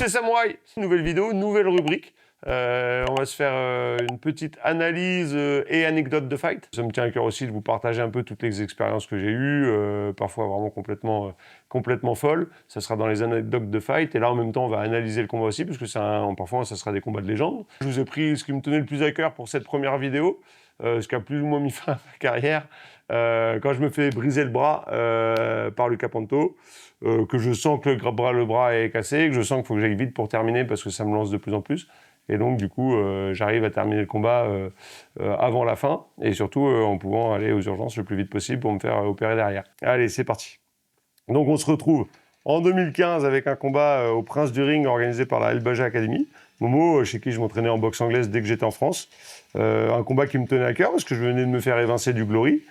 c'est Samouraï, nouvelle vidéo, nouvelle rubrique. On va se faire une petite analyse et anecdote de fight. Ça me tient à cœur aussi de vous partager un peu toutes les expériences que j'ai eues, parfois vraiment complètement folles. Ça sera dans les anecdotes de fight. Et là, en même temps, on va analyser le combat aussi, parce que parfois, ça sera des combats de légende. Je vous ai pris ce qui me tenait le plus à cœur pour cette première vidéo, ce qui a plus ou moins mis fin à ma carrière. Quand je me fais briser le bras par Luca Panto, que je sens que le bras est cassé, que je sens qu'il faut que j'aille vite pour terminer parce que ça me lance de plus en plus. Et donc, du coup, j'arrive à terminer le combat avant la fin et surtout en pouvant aller aux urgences le plus vite possible pour me faire opérer derrière. Allez, c'est parti. Donc, on se retrouve en 2015 avec un combat au Prince du Ring organisé par la El Baja Academy. Momo, chez qui je m'entraînais en boxe anglaise dès que j'étais en France. Un combat qui me tenait à cœur parce que je venais de me faire évincer du Glory.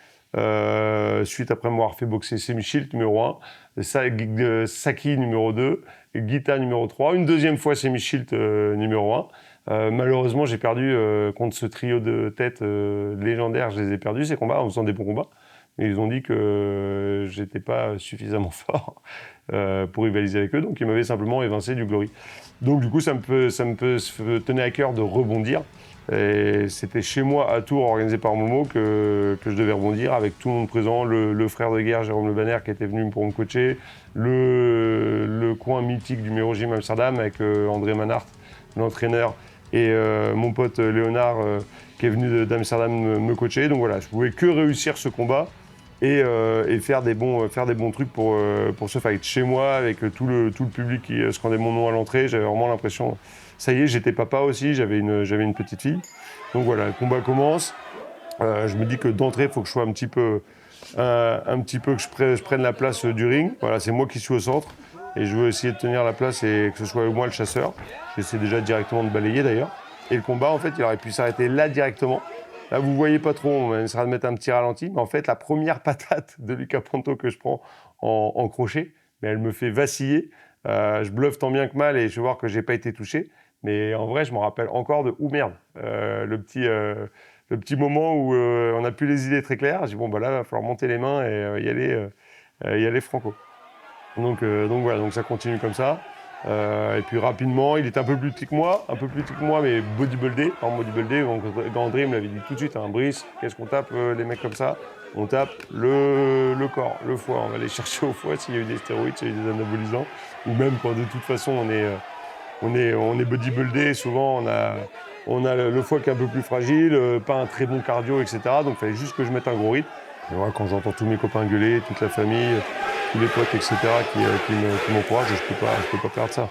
Suite après m'avoir fait boxer Semi Shield numéro 1, Saki numéro 2, Guita numéro 3, une deuxième fois Semi Shield numéro 1. Malheureusement, j'ai perdu contre ce trio de têtes légendaires. Je les ai perdus ces combats en faisant des bons combats. Mais ils ont dit que j'étais pas suffisamment fort pour rivaliser avec eux, donc ils m'avaient simplement évincé du Glory. Donc du coup, ça me tenait à cœur de rebondir. Et c'était chez moi à Tours, organisé par Momo, que je devais rebondir avec tout le monde présent, le frère de guerre Jérôme Le Banner qui était venu pour me coacher, le coin mythique du Miro Gym Amsterdam avec André Manhart, l'entraîneur, et mon pote Léonard qui est venu d'Amsterdam me coacher. Donc voilà, je pouvais que réussir ce combat et faire des bons trucs pour ce fight. Chez moi, avec tout le public qui scandait mon nom à l'entrée, j'avais vraiment l'impression... Ça y est, j'étais papa aussi, j'avais une petite fille. Donc voilà, le combat commence. Je me dis que d'entrée, il faut que je sois un petit peu que je prenne la place du ring. Voilà, c'est moi qui suis au centre. Et je veux essayer de tenir la place et que ce soit moi le chasseur. J'essaie déjà directement de balayer d'ailleurs. Et le combat, en fait, il aurait pu s'arrêter là directement. Là, vous ne voyez pas trop, on essaiera de mettre un petit ralenti. Mais en fait, la première patate de Luca Panto que je prends en crochet, mais elle me fait vaciller. Je bluffe tant bien que mal et je vais voir que je n'ai pas été touché. Mais en vrai, je me rappelle encore de « Ouh merde !» le petit moment où on n'a plus les idées très claires. J'ai dit « Bon, bah là, il va falloir monter les mains et y aller franco. » Donc voilà, donc ça continue comme ça. Et puis rapidement, il était un peu plus petit que moi, mais bodybuildé. En bodybuildé, Gandry me l'avait dit tout de suite, hein, Brice, qu'est-ce qu'on tape les mecs comme ça? On tape le corps, le foie. On va aller chercher au foie s'il y a eu des stéroïdes, s'il y a eu des anabolisants. Ou même quand de toute façon on est bodybuildé, souvent on a le foie qui est un peu plus fragile, pas un très bon cardio, etc. Donc il fallait juste que je mette un gros rythme. Et voilà, quand j'entends tous mes copains gueuler, toute la famille, tous les potes, etc. qui m'encouragent, je peux pas perdre ça.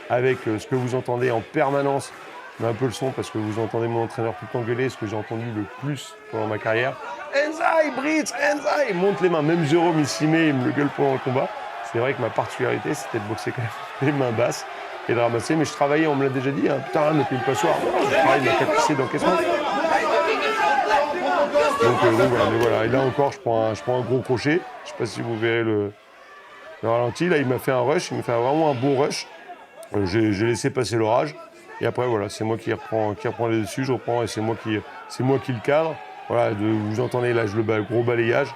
Avec ce que vous entendez en permanence, mais un peu le son parce que vous entendez mon entraîneur tout le temps gueuler, ce que j'ai entendu le plus pendant ma carrière. Enzai, Britz, Enzai, monte les mains. Même Jérôme, il me le gueule pendant le combat. C'est vrai que ma particularité, c'était de boxer quand même les mains basses et de ramasser. Mais je travaillais, on me l'a déjà dit, hein, putain, mettez le passoire. Je travaille ma capacité d'encaissement. Donc voilà, mais voilà. Et là encore, je prends un gros crochet. Je sais pas si vous verrez le ralenti. Là, il m'a fait un rush, il m'a fait vraiment un bon rush. J'ai laissé passer l'orage. Et après, voilà, c'est moi qui reprends les dessus, je reprends et c'est moi qui le cadre. Voilà, vous entendez là, gros balayage,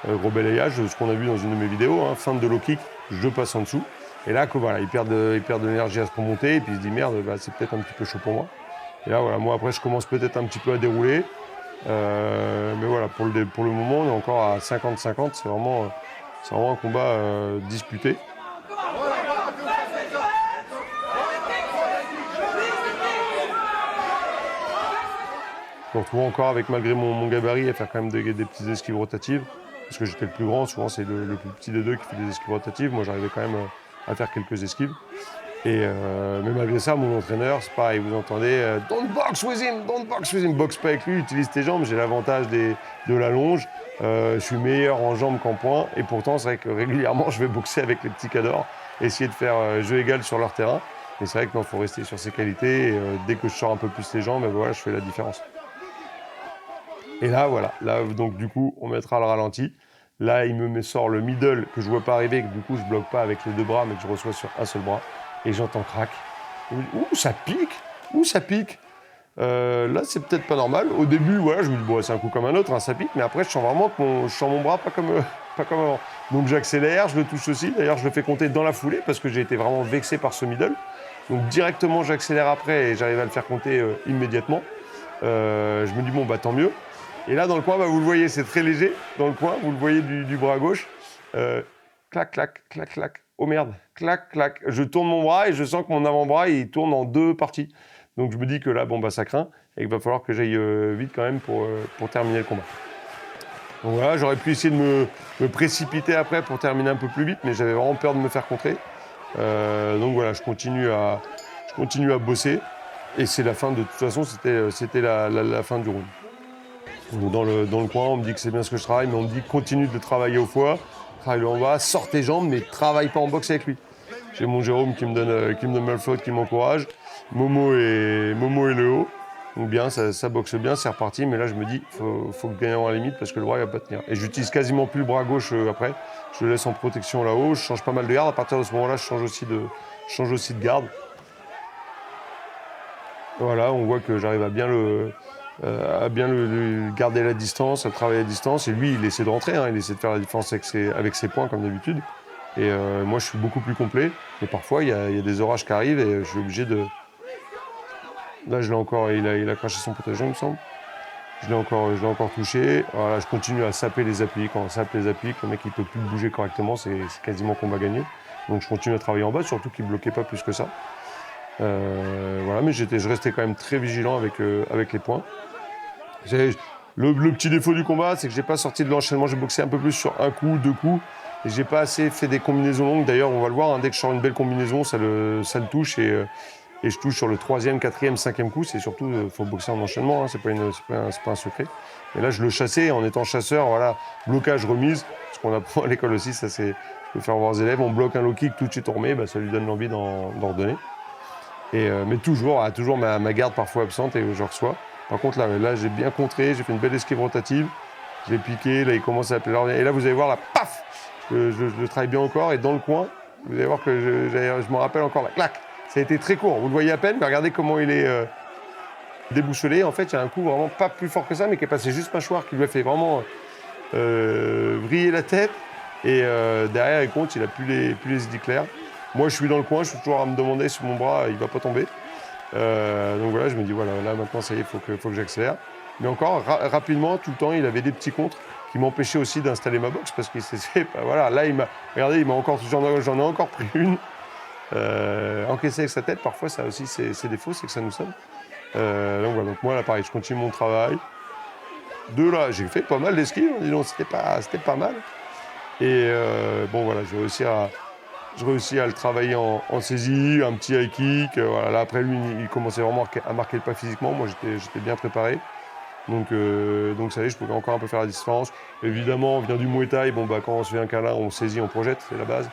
ce qu'on a vu dans une de mes vidéos, hein, feinte de low kick, je passe en dessous. Et là, voilà, il perd de l'énergie à se remonter et puis il se dit merde, bah, c'est peut-être un petit peu chaud pour moi. Et là, voilà, moi après, je commence peut-être un petit peu à dérouler. Mais voilà, pour le moment, on est encore à 50-50. C'est vraiment un combat disputé. Je me retrouve encore avec, malgré mon gabarit, à faire quand même des petites esquives rotatives. Parce que j'étais le plus grand, souvent c'est le plus petit des deux qui fait des esquives rotatives. Moi, j'arrivais quand même à faire quelques esquives. Mais malgré ça, mon entraîneur, c'est pareil, vous entendez « Don't box with him, boxe pas avec lui, utilise tes jambes, j'ai l'avantage de la longe, je suis meilleur en jambes qu'en poing. » Et pourtant, c'est vrai que régulièrement, je vais boxer avec les petits cadors, essayer de faire jeu égal sur leur terrain. Mais c'est vrai que non, il faut rester sur ses qualités. Et, dès que je sors un peu plus les jambes, ben voilà, je fais la différence. Et là, voilà, là, donc du coup, on mettra le ralenti. Là, il me sort le middle que je ne vois pas arriver, que du coup, je ne bloque pas avec les deux bras, mais que je reçois sur un seul bras. Et j'entends crack. Ouh, ça pique. Là, c'est peut-être pas normal. Au début, voilà, je me dis, bon, c'est un coup comme un autre, hein, ça pique. Mais après, je sens vraiment que je sens mon bras pas comme pas comme avant. Donc j'accélère, je le touche aussi. D'ailleurs, je le fais compter dans la foulée parce que j'ai été vraiment vexé par ce middle. Donc directement, j'accélère après et j'arrive à le faire compter immédiatement. Je me dis, bon, bah tant mieux. Et là, dans le coin, bah, vous le voyez, c'est très léger. Dans le coin, vous le voyez du bras gauche. Clac, clac, clac, clac. Oh merde, clac, clac. Je tourne mon bras et je sens que mon avant-bras, il tourne en 2 parties. Donc je me dis que là, bon, bah ça craint et qu'il va falloir que j'aille vite quand même pour terminer le combat. Donc voilà, j'aurais pu essayer de me précipiter après pour terminer un peu plus vite, mais j'avais vraiment peur de me faire contrer. Donc voilà, je continue à bosser. Et c'est la fin, de toute façon, c'était la fin du round. Donc dans le coin, on me dit que c'est bien ce que je travaille, mais on me dit continue de travailler au foie, travaille en bas, sors tes jambes, mais travaille pas en boxe avec lui. J'ai mon Jérôme qui me donne mal flotte, qui m'encourage. Momo et Léo. Donc bien, ça boxe bien, c'est reparti. Mais là, je me dis, faut que gagne à la limite parce que le bras, il va pas tenir. Et j'utilise quasiment plus le bras gauche après. Je le laisse en protection là-haut. Je change pas mal de garde. À partir de ce moment-là, je change aussi de garde. Voilà, on voit que j'arrive à bien le garder la distance, à travailler à distance. Et lui, il essaie de rentrer, hein, il essaie de faire la différence avec ses points comme d'habitude. Et moi, je suis beaucoup plus complet. Et parfois, il y a des orages qui arrivent et je suis obligé de... Là, je l'ai encore, il a craché son protège, il me semble. Je l'ai encore touché. Voilà, je continue à saper les appuis. Quand on sape les appuis, le mec il peut plus bouger correctement, c'est quasiment combat gagné. Donc je continue à travailler en bas, surtout qu'il ne bloquait pas plus que ça. Voilà, mais je restais quand même très vigilant avec les points. Le petit défaut du combat, c'est que j'ai pas sorti de l'enchaînement. J'ai boxé un peu plus sur un coup, 2 coups. Et j'ai pas assez fait des combinaisons longues. D'ailleurs, on va le voir, hein, dès que je sors une belle combinaison, ça le touche. Et je touche sur le 3e, 4e, 5e coup. C'est surtout, faut boxer en enchaînement, hein, c'est pas un secret. Et là, je le chassais en étant chasseur. Voilà, blocage, remise. Ce qu'on apprend à l'école aussi, ça c'est, je peux faire voir aux élèves. On bloque un low kick, tout de suite on remet, bah, ça lui donne l'envie d'en redonner. Mais toujours ma garde parfois absente et je reçois. Par contre, là j'ai bien contré, j'ai fait une belle esquive rotative. Je l'ai piqué, là il commence à appeler l'ordre. Et là, vous allez voir, là, paf, je le travaille bien encore. Et dans le coin, vous allez voir que je me rappelle encore, là, clac. Ça a été très court, vous le voyez à peine, mais regardez comment il est déboussolé. En fait, il y a un coup vraiment pas plus fort que ça, mais qui est passé juste mâchoire, qui lui a fait vraiment vriller la tête. Et derrière, il compte, il a plus les idées claires. Moi, je suis dans le coin, je suis toujours à me demander si mon bras, il va pas tomber. Donc voilà, je me dis, voilà, là maintenant, ça y est, il faut que j'accélère. Mais encore, rapidement, tout le temps, il avait des petits contres qui m'empêchaient aussi d'installer ma boxe parce qu'il s'est... Voilà, là, regardez, j'en ai encore pris une. Encaisser avec sa tête, parfois, ça aussi, c'est défaut, c'est que ça nous sonne. Donc voilà, donc moi, là, pareil, je continue mon travail. De là, j'ai fait pas mal d'esquives, dis donc, c'était pas mal. Et bon, voilà, je réussis à le travailler en saisie, un petit high kick. Voilà. Là, après, lui, il commençait vraiment à marquer le pas physiquement. Moi, j'étais bien préparé. Donc ça y est, je pouvais encore un peu faire la différence. Évidemment, on vient du Muay Thai. Bon, bah, quand on se fait un câlin, on saisit, on projette, c'est la base.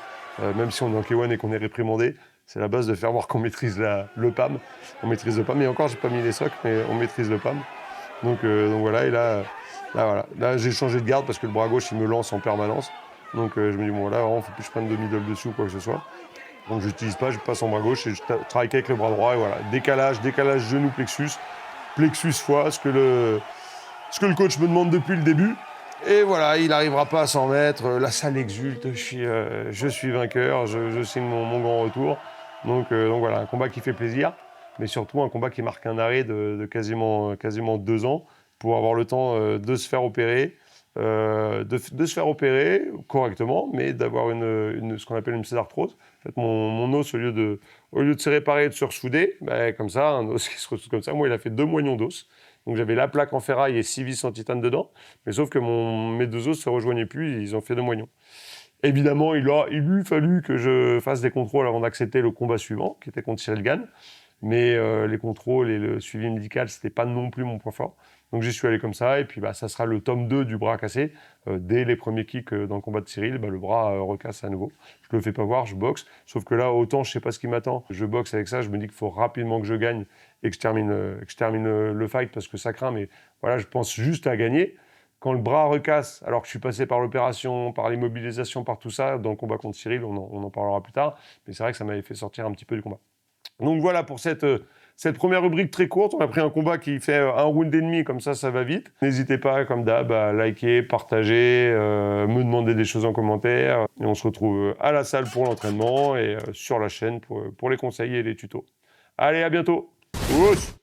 Même si on est en K1 et qu'on est réprimandé, c'est la base de faire voir qu'on maîtrise le PAM. On maîtrise le PAM. Et encore, j'ai pas mis les socs, mais on maîtrise le PAM. Donc voilà, et là, voilà. Là, j'ai changé de garde parce que le bras gauche, il me lance en permanence. Donc je me dis, bon, là, vraiment, il ne faut plus que je prenne de middle dessus ou quoi que ce soit. Donc je n'utilise pas, je passe en bras gauche et je travaille qu'avec le bras droit. Et voilà, décalage, genou, plexus foie, ce que le coach me demande depuis le début. Et voilà, il n'arrivera pas à s'en mettre. La salle exulte, je suis vainqueur, je signe mon grand retour. Donc voilà, un combat qui fait plaisir, mais surtout un combat qui marque un arrêt de quasiment 2 ans pour avoir le temps de se faire opérer. De se faire opérer correctement, mais d'avoir ce qu'on appelle une césarthrose. En fait, mon os, au lieu de se réparer et de se ressouder, bah, comme ça, un os qui se ressoude comme ça, moi, il a fait 2 moignons d'os. Donc j'avais la plaque en ferraille et 6 vis en titane dedans, mais sauf que mes 2 os ne se rejoignaient plus et ils ont fait 2 moignons. Évidemment, il eût fallu que je fasse des contrôles avant d'accepter le combat suivant, qui était contre Cyril Gane. Mais les contrôles et le suivi médical, c'était pas non plus mon point fort. Donc j'y suis allé comme ça, et puis bah, ça sera le tome 2 du bras cassé. Dès les premiers kicks dans le combat de Cyril, bah, le bras recasse à nouveau. Je le fais pas voir, je boxe. Sauf que là, autant je sais pas ce qui m'attend. Je boxe avec ça, je me dis qu'il faut rapidement que je gagne et que je termine le fight parce que ça craint. Mais voilà, je pense juste à gagner. Quand le bras recasse, alors que je suis passé par l'opération, par l'immobilisation, par tout ça, dans le combat contre Cyril, on en parlera plus tard. Mais c'est vrai que ça m'avait fait sortir un petit peu du combat. Donc voilà pour cette cette première rubrique très courte. On a pris un combat qui fait un round et demi, comme ça va vite. N'hésitez pas, comme d'hab, à liker, partager, me demander des choses en commentaire. Et on se retrouve à la salle pour l'entraînement et sur la chaîne pour les conseils et les tutos. Allez, à bientôt. Oups.